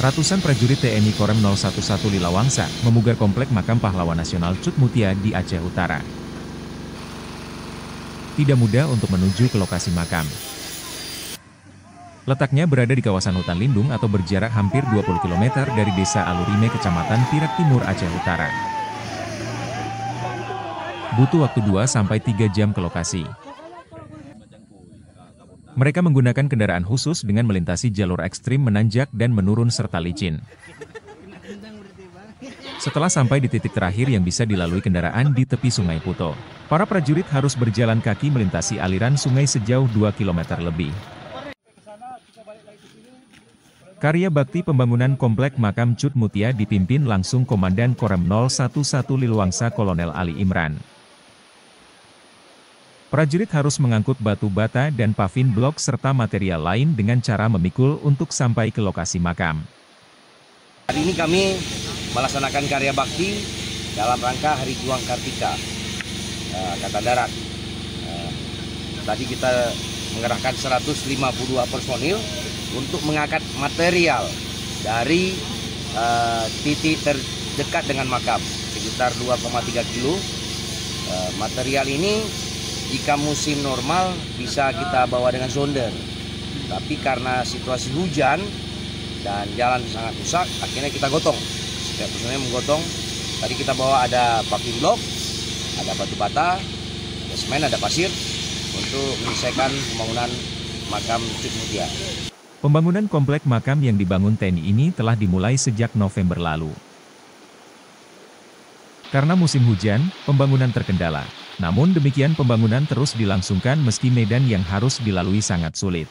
Ratusan prajurit TNI Korem 011 Lilawangsa memugar komplek makam pahlawan nasional Cut Mutia di Aceh Utara. Tidak mudah untuk menuju ke lokasi makam. Letaknya berada di kawasan hutan lindung atau berjarak hampir 20 km dari Desa Alurime, Kecamatan Pirak Timur, Aceh Utara. Butuh waktu 2-3 jam ke lokasi. Mereka menggunakan kendaraan khusus dengan melintasi jalur ekstrim menanjak dan menurun serta licin. Setelah sampai di titik terakhir yang bisa dilalui kendaraan di tepi Sungai Puto, para prajurit harus berjalan kaki melintasi aliran sungai sejauh 2 km lebih. Karya bakti pembangunan komplek makam Cut Mutia dipimpin langsung Komandan Korem 011 Lilawangsa Kolonel Ali Imran. Prajurit harus mengangkut batu bata dan paving blok serta material lain dengan cara memikul untuk sampai ke lokasi makam. Hari ini kami melaksanakan karya bakti dalam rangka Hari Juang Kartika, Angkatan Darat. Tadi kita mengerahkan 152 personil untuk mengangkat material dari titik terdekat dengan makam, sekitar 2,3 kilo. Material ini jika musim normal bisa kita bawa dengan sonder, tapi karena situasi hujan dan jalan sangat rusak, akhirnya kita gotong. Setiap personel menggotong. Tadi kita bawa ada paving block, ada batu bata, ada semen, ada pasir untuk menyelesaikan pembangunan makam Cut Mutia. Pembangunan komplek makam yang dibangun TNI ini telah dimulai sejak November lalu. Karena musim hujan, pembangunan terkendala. Namun demikian pembangunan terus dilangsungkan meski medan yang harus dilalui sangat sulit.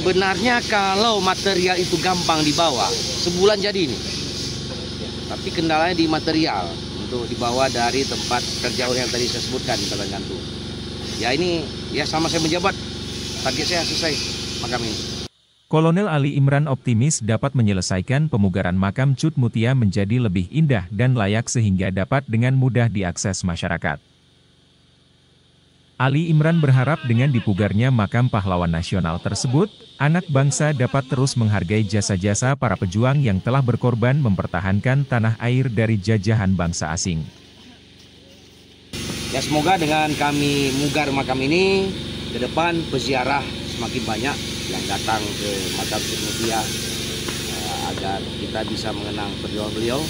Sebenarnya kalau material itu gampang dibawa, sebulan jadi ini. Tapi kendalanya di material untuk dibawa dari tempat terjauh yang tadi saya sebutkan di Taman Gantung. Ya ini, ya sama saya menjabat, target saya selesai makam ini. Kolonel Ali Imran optimis dapat menyelesaikan pemugaran makam Cut Mutia menjadi lebih indah dan layak sehingga dapat dengan mudah diakses masyarakat. Ali Imran berharap dengan dipugarnya makam pahlawan nasional tersebut, anak bangsa dapat terus menghargai jasa-jasa para pejuang yang telah berkorban mempertahankan tanah air dari jajahan bangsa asing. Ya semoga dengan kami mugar makam ini, ke depan peziarah semakin banyak yang datang ke makam Cut Mutia, agar kita bisa mengenang perjuangan beliau.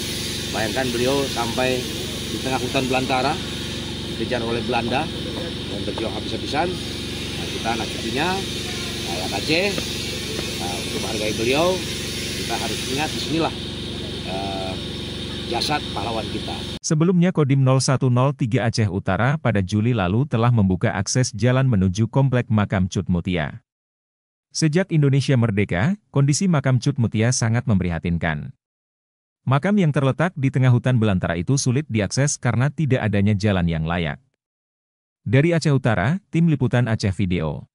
Bayangkan beliau sampai di tengah hutan belantara, dikejar oleh Belanda, dan berjuang habis-habisan. Nah, kita anak cucunya, rakyat Aceh, untuk menghargai beliau, kita harus ingat bismillah, jasad pahlawan kita. Sebelumnya Kodim 0103 Aceh Utara pada Juli lalu telah membuka akses jalan menuju komplek makam Cut Mutia. Sejak Indonesia merdeka, kondisi makam Cut Mutia sangat memprihatinkan. Makam yang terletak di tengah hutan belantara itu sulit diakses karena tidak adanya jalan yang layak. Dari Aceh Utara, Tim Liputan Aceh Video.